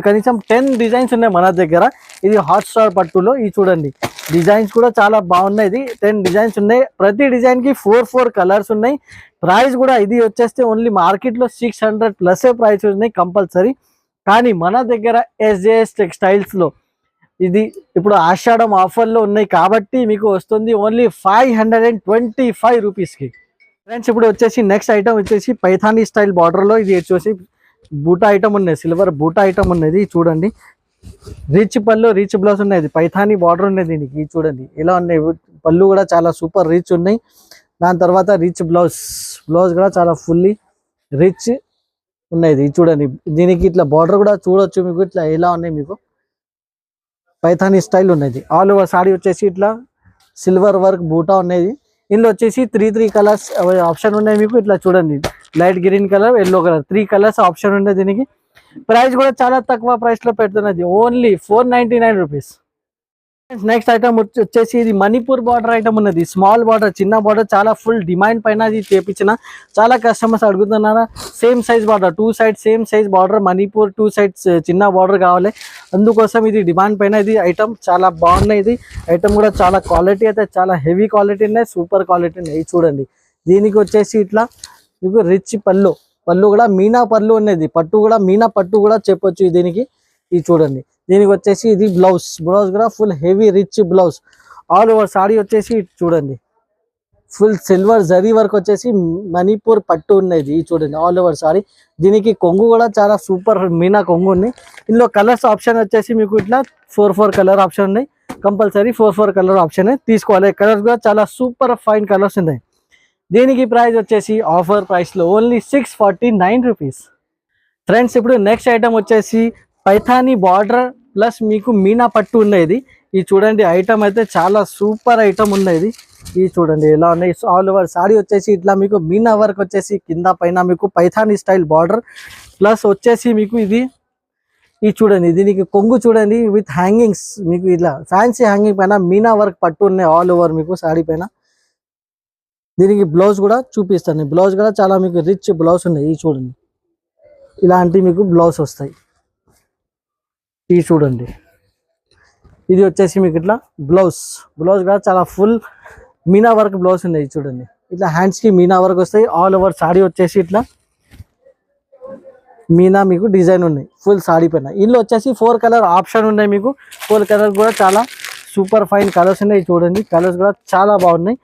[SPEAKER 1] కనీసం 10 డిజైన్స్ ఉన్నాయి మన దగ్గర. ఇది హాట్ స్టార్ పట్టులో ఇది చూడండి డిజైన్స్ కూడా చాలా బాగున్నాయి. ఇది 10 డిజైన్స్ ఉన్నాయి. ప్రతి డిజైన్ కి 4 కలర్స్ ఉన్నాయి. ప్రైస్ కూడా ఇది వచ్చేస్తే ఓన్లీ మార్కెట్ లో 600 ప్లస్ ప్రైస్ ఉన్నాయి కంపల్సరీ. కానీ మన దగ్గర SJS టెక్స్టైల్స్ లో ఇది ఇప్పుడు ఆషాఢం ఆఫర్లో ఉన్నాయి కాబట్టి మీకు వస్తుంది ఓన్లీ 525 రూపీస్కి. ఫ్రెండ్స్ ఇప్పుడు వచ్చేసి నెక్స్ట్ ఐటమ్ వచ్చేసి పైథానీ స్టైల్ బార్డర్లో ఇది వచ్చేసి బూటా ఐటమ్ ఉన్నాయి, సిల్వర్ బూటా ఐటమ్ ఉన్నది. చూడండి రిచ్ పళ్ళు రిచ్ బ్లౌజ్ ఉన్నది, పైథానీ బార్డర్ ఉన్నది దీనికి. చూడండి ఇలా ఉన్నాయి, పళ్ళు కూడా చాలా సూపర్ రిచ్ ఉన్నాయి. దాని తర్వాత రిచ్ బ్లౌజ్ కూడా చాలా ఫుల్లీ రిచ్ ఉన్నది. చూడండి దీనికి ఇట్లా బార్డర్ కూడా చూడొచ్చు మీకు. ఇట్లా ఎలా ఉన్నాయి మీకు పైథానీ స్టైల్ ఉన్నది. ఆల్ ఓవర్ సారీ వచ్చేసి ఇట్లా సిల్వర్ వర్క్ బూటా ఉన్నది. ఇందులో వచ్చేసి 3 కలర్స్ ఆప్షన్ ఉన్నాయి మీకు. ఇట్లా చూడండి light green colour, yellow colour 3 colours option ఉన్నాయి దీనికి. ప్రైస్ కూడా చాలా తక్కువ ప్రైస్ లో పెడుతున్నది, ఓన్లీ 499 రూపీస్. నెక్స్ట్ ఐటమ్ వచ్చేసి ఇది మణిపూర్ బార్డర్ ఐటమ్ ఉన్నది. స్మాల్ బార్డర్ చిన్న బార్డర్ చాలా ఫుల్ డిమాండ్ పైన అది చేపించిన చాలా కస్టమర్స్ అడుగుతున్నారా. Same size border 2 sides same size border Manipur 2 sides చిన్న బార్డర్ కావాలి, అందుకోసం ఇది డిమాండ్ పైన ఇది ఐటమ్ చాలా బాగున్నాయి. ఇది ఐటమ్ కూడా చాలా క్వాలిటీ అయితే చాలా హెవీ క్వాలిటీ ఉన్నాయి, సూపర్ క్వాలిటీ ఉన్నాయి. చూడండి దీనికి వచ్చేసి ఇట్లా మీకు రిచ్ పళ్ళు కూడా మీనా పళ్ళు ఉన్నది. పట్టు కూడా మీనా పట్టు కూడా చెప్పొచ్చు దీనికి. ఇది చూడండి దీనికి వచ్చేసి ఇది బ్లౌజ్ కూడా full heavy rich blouse. All over sorry వచ్చేసి చూడండి ఫుల్ సిల్వర్ జరీ వర్క్ వచ్చేసి మణిపూర్ పట్టు ఉన్నది. చూడండి ఆల్ ఓవర్ సారీ. దీనికి కొంగు కూడా చాలా సూపర్ మీనా కొంగు ఉంది. ఇందులో కలర్స్ ఆప్షన్ వచ్చేసి మీకు ఇట్లా 4 కలర్ ఆప్షన్ ఉన్నాయి. కంపల్సరీ 4 కలర్ ఆప్షన్ తీసుకోవాలి. కలర్స్ కూడా చాలా సూపర్ ఫైన్ కలర్స్ ఉన్నాయి. దీనికి ప్రైస్ వచ్చేసి ఆఫర్ ప్రైస్ లో ఓన్లీ 649 రూపీస్. ఫ్రెండ్స్ ఇప్పుడు నెక్స్ట్ ఐటమ్ వచ్చేసి పైథానీ బార్డర్ ప్లస్ మీకు మీనా పట్టు ఉన్నది. ఇది చూడండి ఐటమ్ అయితే చాలా సూపర్ ఐటమ్ ఉన్నది. ఇది చూడండి ఎలా ఉన్నాయి. ఆల్ ఓవర్ సారీ వచ్చేసి ఇట్లా మీకు మీనా వర్క్ వచ్చేసి కింద పైన మీకు పైథానీ స్టైల్ బార్డర్ ప్లస్ వచ్చేసి మీకు ఇది చూడండి దీనికి కొంగు చూడండి విత్ హ్యాంగింగ్స్ మీకు ఇట్లా ఫ్యాన్సీ హ్యాంగింగ్ పైన మీనా వర్క్ పట్టు ఉన్నాయి ఆల్ ఓవర్ మీకు సారీ పైన. దీనికి బ్లౌజ్ కూడా చూపిస్తాను. బ్లౌజ్ కూడా చాలా మీకు రిచ్ బ్లౌజ్ ఉన్నాయి. ఇది చూడండి ఇలాంటి మీకు బ్లౌజ్ వస్తాయి. ఇది చూడండి ఇది వచ్చేసి మీకు ఇట్లా బ్లౌజ్ కూడా చాలా ఫుల్ మీనా వర్క్ బ్లౌజ్ ఉన్నాయి. చూడండి ఇట్లా హ్యాండ్స్ కి మీనా వర్క్ వస్తాయి. ఆల్ ఓవర్ సారీ వచ్చేసి ఇట్లా మీనా మీకు డిజైన్ ఉన్నాయి ఫుల్ సారీ పైన. ఇందులో వచ్చేసి 4 కలర్ ఆప్షన్ ఉన్నాయి మీకు. 4 కలర్ కూడా చాలా సూపర్ ఫైన్ కలర్స్ ఉన్నాయి. చూడండి కలర్స్ కూడా చాలా బాగున్నాయి.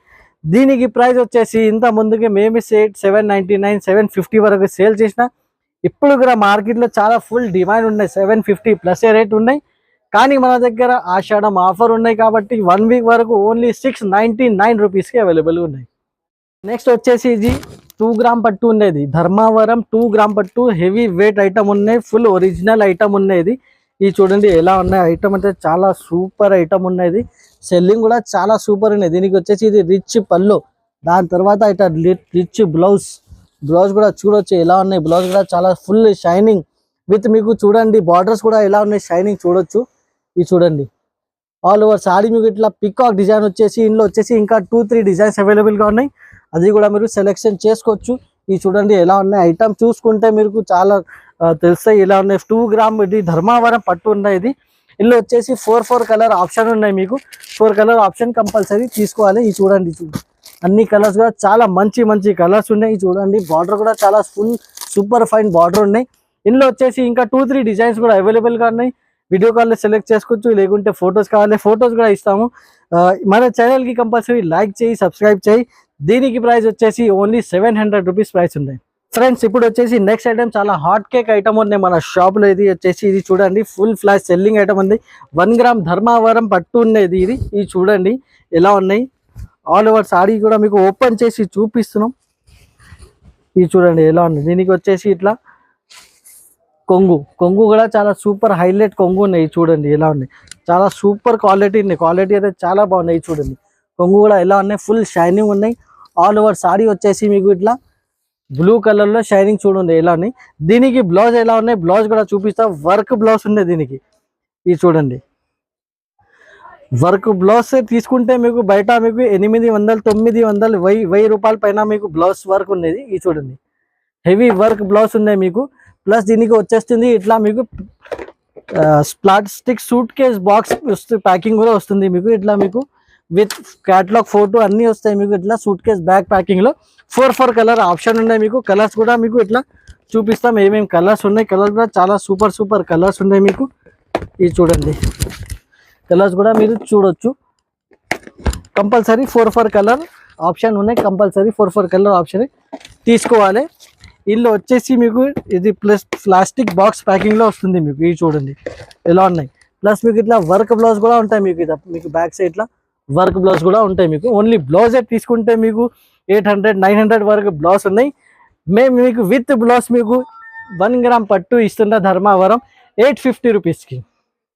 [SPEAKER 1] దీనికి ప్రైస్ వచ్చేసి ఇంత ముందుకి మేము 799 750 వరకు సేల్ చేసిన, ఇప్పుడు కూడా మార్కెట్లో చాలా ఫుల్ డిమాండ్ ఉన్నాయి. 750 ప్లస్ రేట్ ఉన్నాయి. కానీ మన దగ్గర ఆషాఢం ఆఫర్ ఉన్నాయి కాబట్టి 1 వీక్ వరకు ఓన్లీ 699 రూపీస్కి అవైలబుల్ ఉన్నాయి. నెక్స్ట్ వచ్చేసి ఇది 2 గ్రామ్ పట్టు ఉండేది. ధర్మావరం 2 గ్రామ్ పట్టు హెవీ వెయిట్ ఐటమ్ ఉన్నాయి. ఫుల్ ఒరిజినల్ ఐటమ్ ఉన్నది. ఇది చూడండి ఎలా ఉన్నాయి ఐటమ్ అంటే చాలా సూపర్ ఐటమ్ ఉన్నది. సెల్లింగ్ కూడా చాలా సూపర్ ఉన్నాయి. దీనికి వచ్చేసి ఇది రిచ్ పళ్ళు, దాని తర్వాత ఇట్లా రిచ్ బ్లౌజ్ కూడా చూడొచ్చు ఎలా ఉన్నాయి. బ్లౌజ్ కూడా చాలా ఫుల్ షైనింగ్ విత్ మీకు చూడండి బార్డర్స్ కూడా ఎలా ఉన్నాయి షైనింగ్ చూడొచ్చు. ఇది చూడండి ఆల్ ఓవర్ సారీ మీకు ఇట్లా పికాక్ డిజైన్ వచ్చేసి ఇందులో వచ్చేసి ఇంకా 2-3 డిజైన్స్ అవైలబుల్గా ఉన్నాయి. అది కూడా మీరు సెలెక్షన్ చేసుకోవచ్చు. ఇది చూడండి ఎలా ఉన్నాయి ఐటమ్ చూసుకుంటే మీకు చాలా తెలుస్తాయి ఎలా ఉన్నాయి. 2 గ్రామ్ ఇది ధర్మావరం పట్టు ఉన్నాయి. ఇది ఇందులో వచ్చేసి 4 కలర్ ఆప్షన్ ఉన్నాయి మీకు. 4 కలర్ ఆప్షన్ కంపల్సరీ తీసుకోవాలి. ఇది చూడండి అన్ని కలర్స్ కూడా చాలా మంచి కలర్స్ ఉన్నాయి. చూడండి బార్డర్ కూడా చాలా ఫుల్ సూపర్ ఫైన్ బార్డర్ ఉన్నాయి. ఇందులో వచ్చేసి ఇంకా 2-3 డిజైన్స్ కూడా అవైలబుల్గా ఉన్నాయి. వీడియో కాల్లో సెలెక్ట్ చేసుకోవచ్చు, లేకుంటే ఫొటోస్ కావాలి ఫొటోస్ కూడా ఇస్తాము. మన ఛానల్కి కంపల్సరీ లైక్ చేయి, సబ్స్క్రైబ్ చేయి. దీనికి ప్రైస్ వచ్చేసి ఓన్లీ 700 రూపీస్ ప్రైస్ ఉన్నాయి. ఫ్రెండ్స్ ఇప్పుడు వచ్చేసి నెక్స్ట్ ఐటమ్ చాలా హాట్ కేక్ ఐటమ్ ఉన్నాయి మన షాప్లో. ఇది వచ్చేసి ఇది చూడండి ఫుల్ ఫ్లాష్ సెల్లింగ్ ఐటమ్ ఉంది. 1 గ్రామ్ ధర్మావరం పట్టు ఉన్నది. ఇది చూడండి ఎలా ఉన్నాయి. ఆల్ ఓవర్ సారీ కూడా మీకు ఓపెన్ చేసి చూపిస్తున్నాం. ఇది చూడండి ఎలా ఉంది. దీనికి వచ్చేసి ఇట్లా కొంగు కూడా చాలా సూపర్ హైలైట్ కొంగు ఉన్నాయి. చూడండి ఎలా ఉంది. చాలా సూపర్ క్వాలిటీ ఉన్నాయి. క్వాలిటీ అయితే చాలా బాగున్నాయి. చూడండి కొంగు కూడా ఎలా ఉన్నాయి, ఫుల్ షైనింగ్ ఉన్నాయి. ఆల్ ఓవర్ సారీ వచ్చేసి మీకు ఇట్లా బ్లూ కలర్ లో షైనింగ్ చూడండి ఎలా ఉన్నాయి. దీనికి బ్లౌజ్ ఎలా ఉన్నాయి, బ్లౌజ్ కూడా చూపిస్తా. వర్క్ బ్లౌజ్ ఉంది దీనికి. ఇది చూడండి వర్క్ బ్లౌజ్ తీసుకుంటే మీకు బయట మీకు 800, 900, 1000 రూపాయల పైన మీకు బ్లౌజ్ వర్క్ ఉండేది. ఇది చూడండి హెవీ వర్క్ బ్లౌజ్ ఉన్నాయి మీకు. ప్లస్ దీనికి వచ్చేస్తుంది ఇట్లా మీకు plastic suit case box packing కూడా వస్తుంది మీకు. ఇట్లా మీకు విత్ క్యాటలాగ్ ఫోటో అన్ని వస్తాయి మీకు. ఇట్లా సూట్ కేస్ బ్యాగ్ ప్యాకింగ్ లో 4 కలర్ ఆప్షన్ ఉన్నాయి మీకు. కలర్స్ కూడా మీకు ఇట్లా చూపిస్తాం ఏమేమి కలర్స్ ఉన్నాయి. కలర్స్ కూడా చాలా సూపర్ కలర్స్ ఉన్నాయి మీకు. ఇది చూడండి కలర్స్ కూడా మీరు చూడొచ్చు. కంపల్సరీ 4 కలర్ ఆప్షన్ ఉన్నాయి. కంపల్సరీ 4 కలర్ ఆప్షన్ తీసుకోవాలి. ఇల్లు వచ్చేసి మీకు ఇది ప్లస్ ప్లాస్టిక్ బాక్స్ ప్యాకింగ్ లో వస్తుంది మీకు. ఇది చూడండి ఎలా ఉన్నాయి. ప్లస్ మీకు ఇట్లా వర్క్ బ్లౌజ్ కూడా ఉంటాయి మీకు. ఇది మీకు బ్యాక్ సైడ్ ఇట్లా వర్క్ బ్లౌజ్ కూడా ఉంటాయి మీకు. ఓన్లీ బ్లౌజే తీసుకుంటే మీకు 800, 900 వరకు బ్లౌజ్ ఉన్నాయి. మేము మీకు విత్ బ్లౌజ్ మీకు 1 గ్రామ్ పట్టు ఇస్తున్న ధర్మావరం 850 రూపీస్కి.